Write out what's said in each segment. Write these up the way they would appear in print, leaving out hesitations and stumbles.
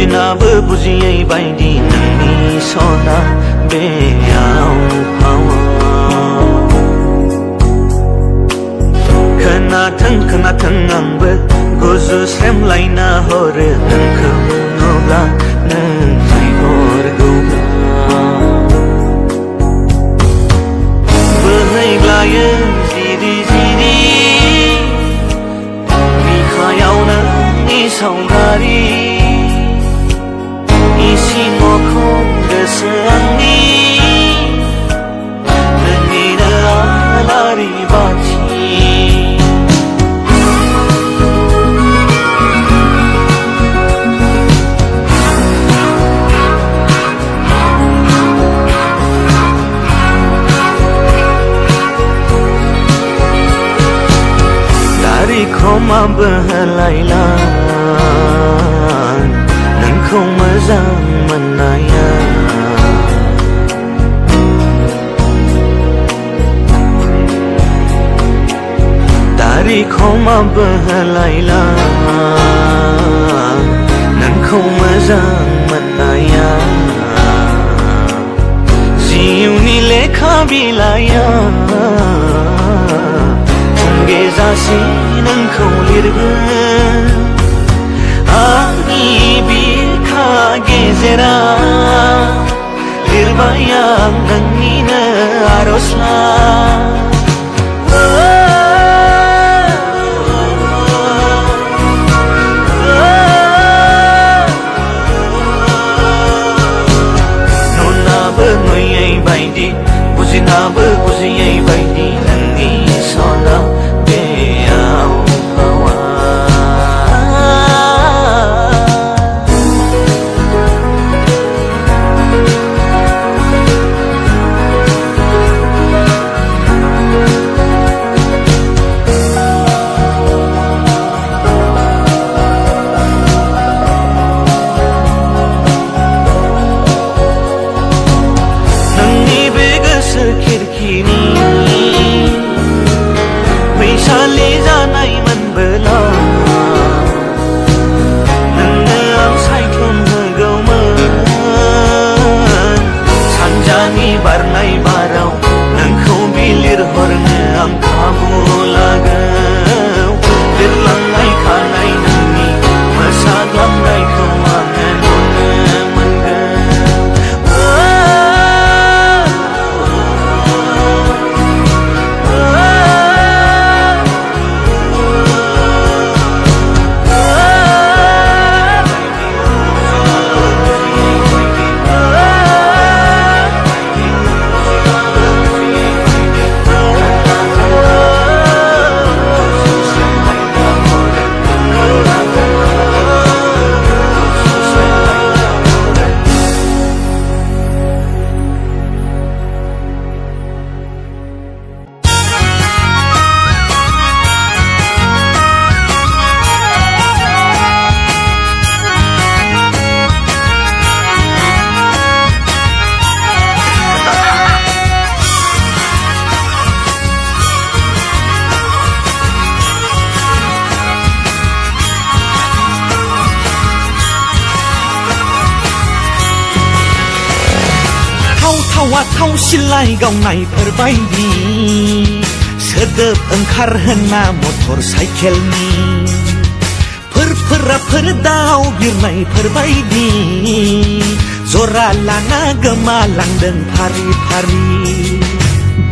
बुजिनाबो बुजियै बायदि नोंनि सना बेयाव फावा खोनाथों आंबो गुजुस्रेमलायना हरो नोंखौ नुब्ला नों फैहरगौब्ला बोहैग्लायो जिरि जिरि बिखायाव नोंनि सावगारि इसिं अखं गोसो आंनि नोंनिनो आलारि बाथि खोमा बोहलायला नोंखौ मोजां मोननाया दारि खोमा बोहलायला नोंखौ मोजां मोननाया जिउनि लेखा बिलाइया गेजासे नोंखौ लिरगोन आंनि बिखा गेजेराव लिरबाय आं नोंनिनो आर'जलाइ नुनाबो नुयै बायदि बुजिनाबो बुजियै बायदि नोंनि सना बेयाव फावा नोंनि बे गोसो खिरखिनि फैसालि जानाय मोनबोला नोंनो आं सायख्लुम होगौमोन सानजानि बारनाय बाराव नोंखौ बिलिर हरनो आं खाबु लागौ बिरलांनाय खानाय नोंनि मोसाग्लांनायखौ आङो नुनो थाव सिलाय गावनायफोरबायदि सोदोब ओंखारहोना मटर साइकेलनि फोर दाव बिरनायफोरबायदि जरा लाना गोमालांदों फारि फारि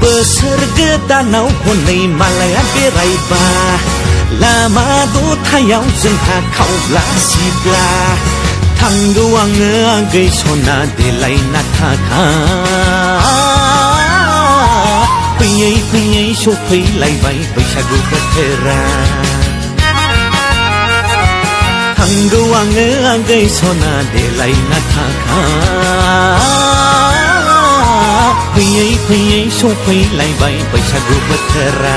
बोसोर गोदानाव हनै मालाया बेरायबा लामा दथायाव जोंहा खावब्ला सिब्ला थांगौ आङो आगै सना देलायना थाखा फैयै फैयै सफैलायबाय बैसागु बोथोरा थांगौ आङो आगै सना देलायना थाखा फैयै फैयै सफैलायबाय बैसागु बोथोरा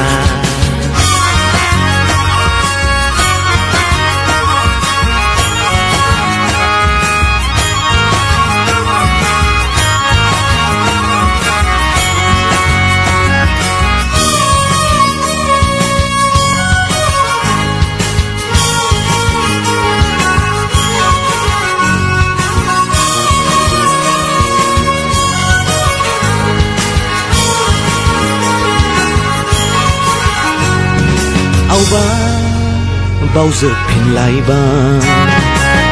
ba bao giờ phiền lại ba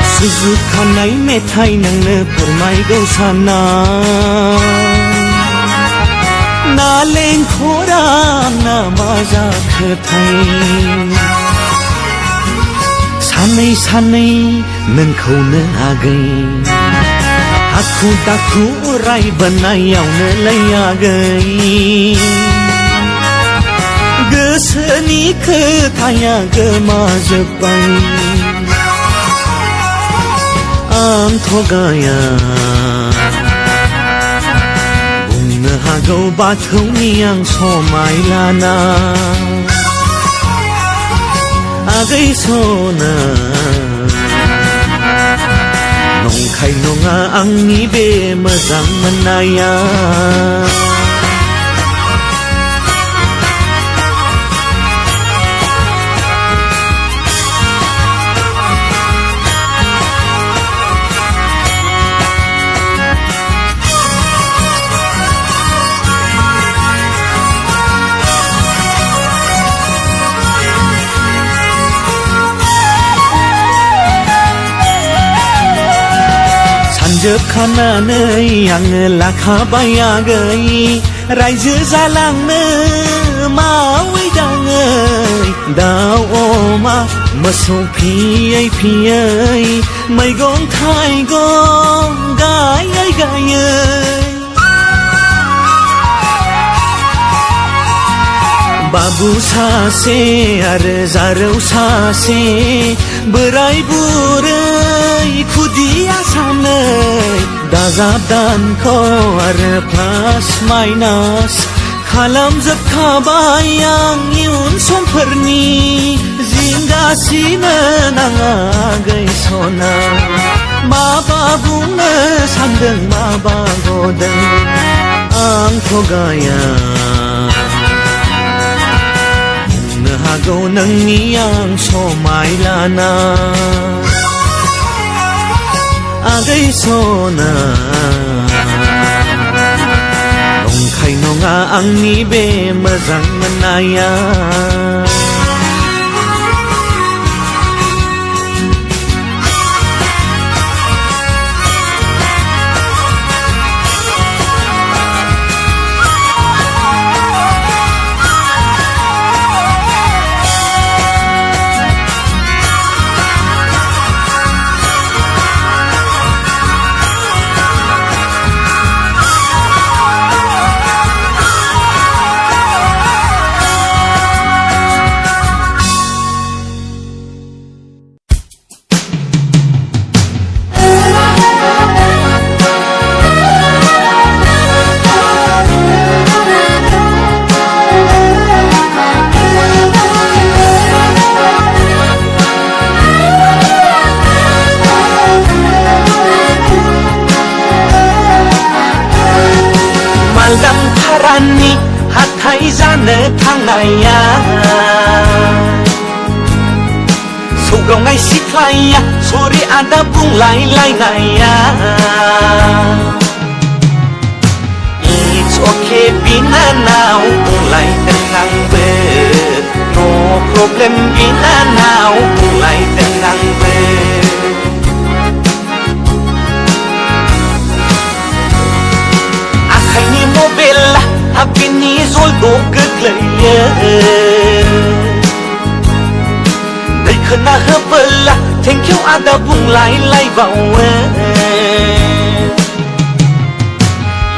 sự rực khăn ấy mẹ thay nâng nơ phở mai gâu sa na lên khổ ra na ma ra khờ thay san này nâng khâu nơ à gầy aku taku rai benayau nơ lay à gầy seni ketanya gemajepai ang thogaya bunga hagau bathau niang somai lana agai sona nong khai nonga angni be mezang menaya जोब खानानै आङो लाखाबायागै रायजो जालांनो मावै दाङै दाउ अमा मोसौ फियै मैगं थाइगं गायै बाबु सासे आरो जारौ सासे बोराय बुरै खुदिया सानै दाजाब दानख' आरो प्लास माइनास खालामजोबखाबाय आं इयुन समफोरनि जिंगासिनो नाङा गैसना माबा बुंनो सानदों माबा गदों आंथ' गाया हागौ नोंनि आं समाय लाना आगै सना नंखाय नङा आंनि बे मोजां मोननाया हाथाय जानो थांनाया सौग्रावनाय सिख्लाया सरि आदा बुंलायलायनाया It's okay बिनानाव बुंलायदों आंबो No problem बिनानाव बुंलायदों आंबो आखाइनि मबाइला हाबिनि जलद' गोग्लैयो दैखोना होबोला थेंकिउ आदा बुंलायलायबावो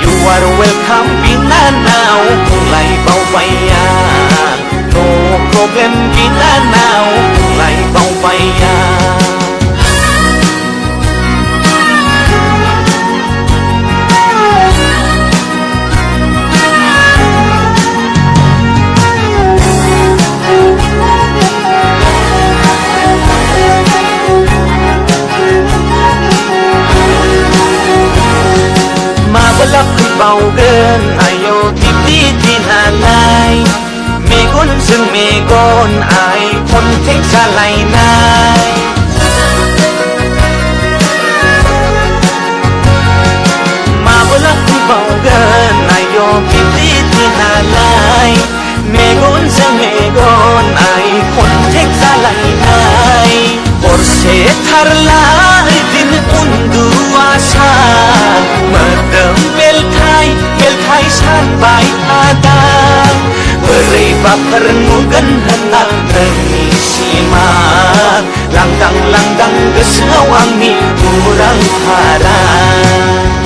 You are welcome बिनानाव बुंलायबावबाय आं No problem बिनानाव बुंलायबावबाय आं माबोला फैबावगोन आयौ दिब्लि दिनालाय मेगनजों मेगन आइ कन्टेक्ट जालायनाय माबोला फैबावगोन आयौ दिब्लि दिनालाय मेगनजों मेगन आइ biarlah din undu asa Medem belkai san baik ada Beri baper ngugen hendak terisimak Langdang gesawang ni kurang harap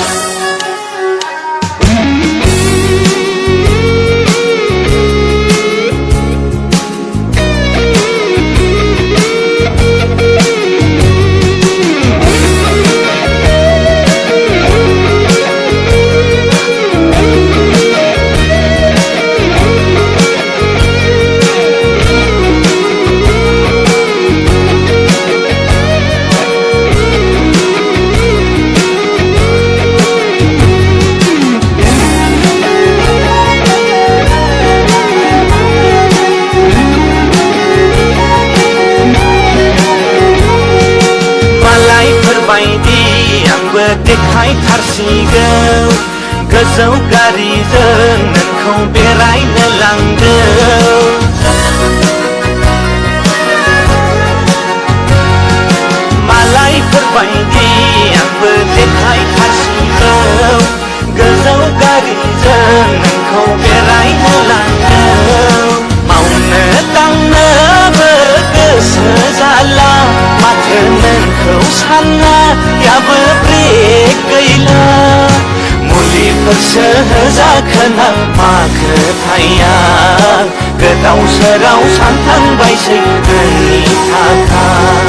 Dekai tarsigau Gazau garizeng Nengkau berai nelanggau Malai perbaiki Yang berdekai tarsigau Gazau garizeng Nengkau berai nelanggau Mau netang bergesezala Mata nengkau sana Ya berbreak gayla Muli persehza kena maka tayang Getau serau santang baisai geni takang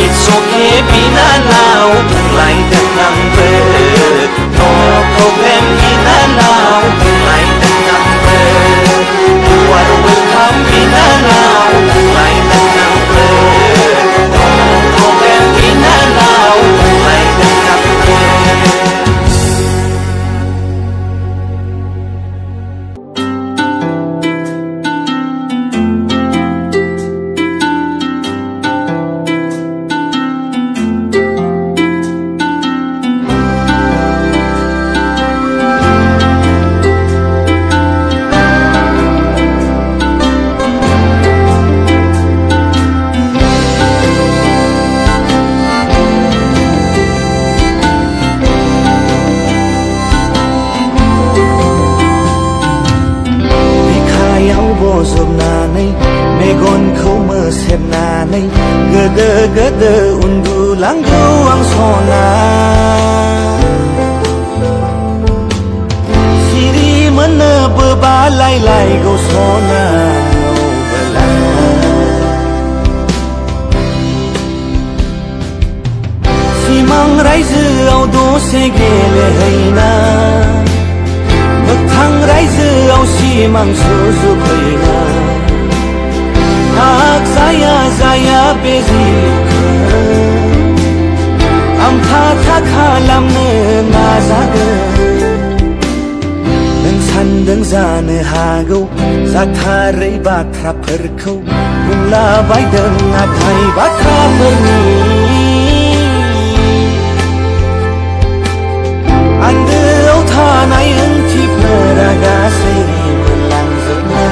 It's okay bina now Mulai dengan ber No problem bina now Mulai dengan ber You are welcome bina now Mulai dengan ber No problem bina now Mulai dengan ber Gede undulang gawang sona Siri menebe balai-lai gau sona Simang raizau dose gele haina Bekang raizau simang susu haina Hak saya bezi Amta tak kalamne nazagen Neng sandeng zane hagau Zatarai batra perkau Mulabai dengatai batra perni Ande au tanai enti peragasi Melangzena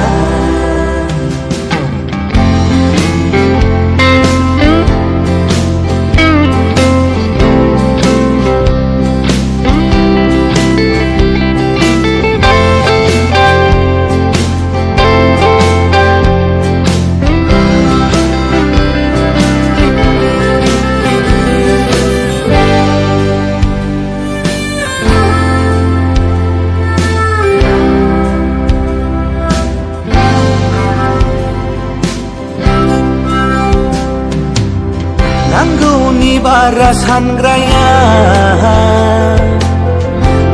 Barasan graya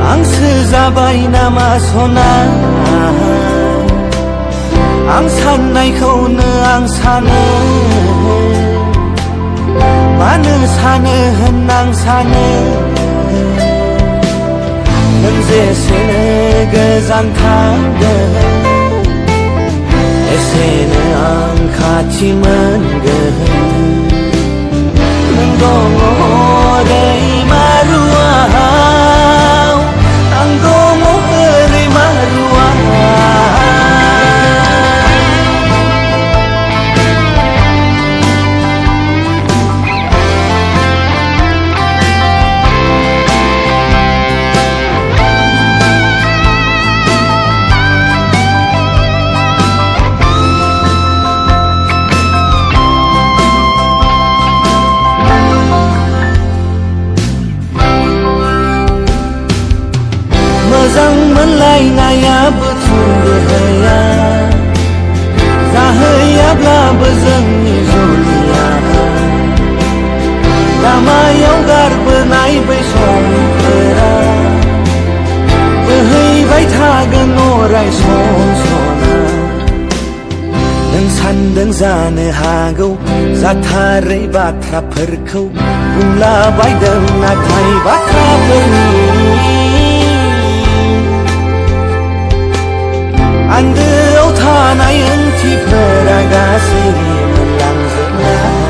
Ang sezabai nama sona Ang sanai kau ne ang sana Mana sana henang sana Neng zesene gezang taga Esene ang kati mengeh Anggomo rei maruau Anggomo rei maruau गैयाब्लाबो जोंनि जुलिया लामायाव गारबोनाय बै समफोरा बोहैबाय थागोन अराय सम सना नों सानदों जानो हागौ जाथारै बाथ्राफोरखौ बुंलाबायदों नाथाय बाथ्राफोरनि आन्दोआव थानाय ओंथिफोरा गासै मोनलांजोबनाय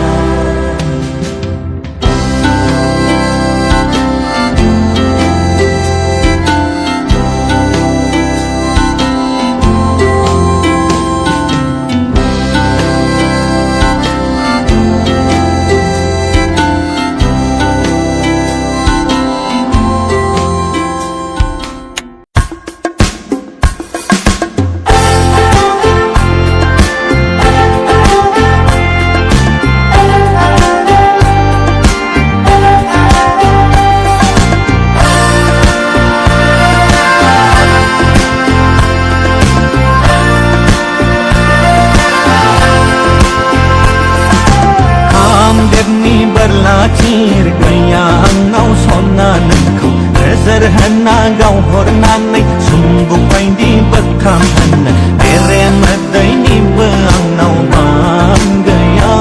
थिर गैया आंनाव सना नोंखौ नोजोर होना गावहरनानै सुम्बुक बायदि बोखांहोनो बेरे मोदैनिबो आंनाव मान गैया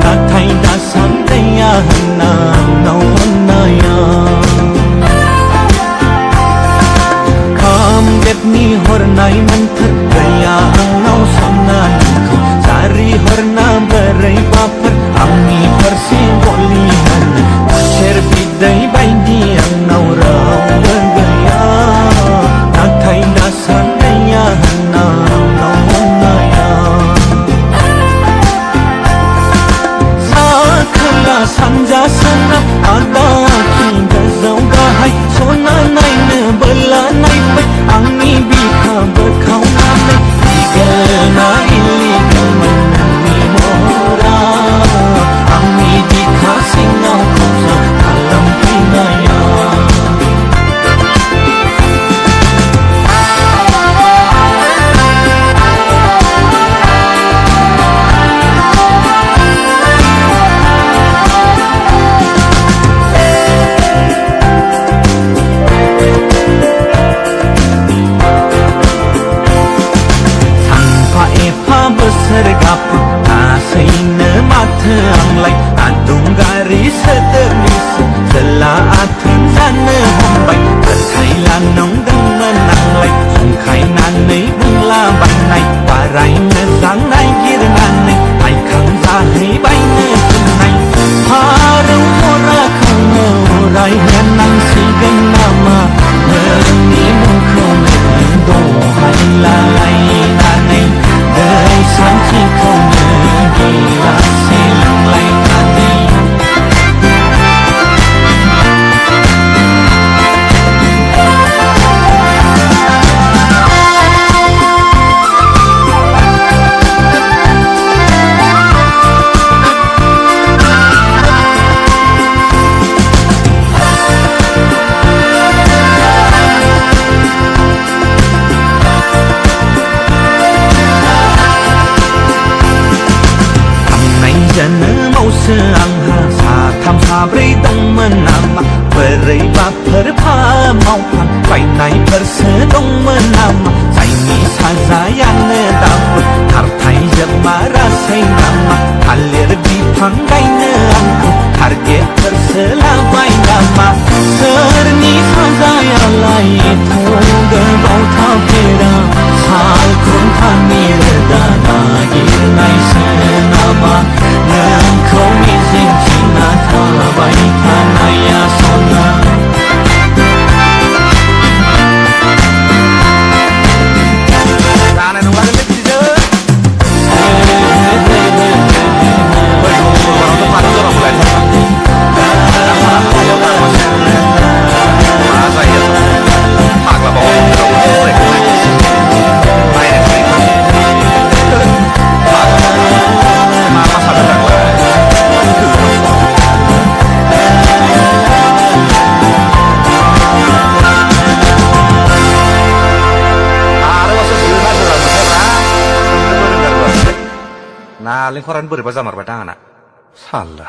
नाथाय दासान्दैया होनना आंनाव अननाया खामदेबनि हरनाय मोन्थोर गैया आंनाव सना नोंखौ जारि हरना बोरैबाफोर आंनि फारसे गलि होनो खुसेर बिदै बायदि आंनाव रावबो गैया नाथाय दासान्दैया होनना आंनाव अननाया सा खोला सानजा सोनाब आदा आखि गोजौ गाहाय सना नायनो बोला नायबाय आंनि बिखा बोखावनानै लिगेलना इलिगेलमोन नोंनि महरा आंनि बिखा सिङाव कब्जा खालामफैनाया बोसोर गाफो लासैनो माथो आंलाय आदुंगारि सोदोबनिसो जोला आथोन जानो हमबाय फोथायला नंदोंमोन आंलाय जंखायनानै बुंलाबायनाय बाराय मोजां नायगिरनानै नायखांजाहैबायनो होननाय फारौ जराखौनो अराय होनांसिगोन नामा नोंनि मुंखौनो दहाय लालायनानै दै सान्थिखौनो गिलाससे लोंलायनानै नालेंखरानो बोरैबा जामारबाय दां आंना साल्ला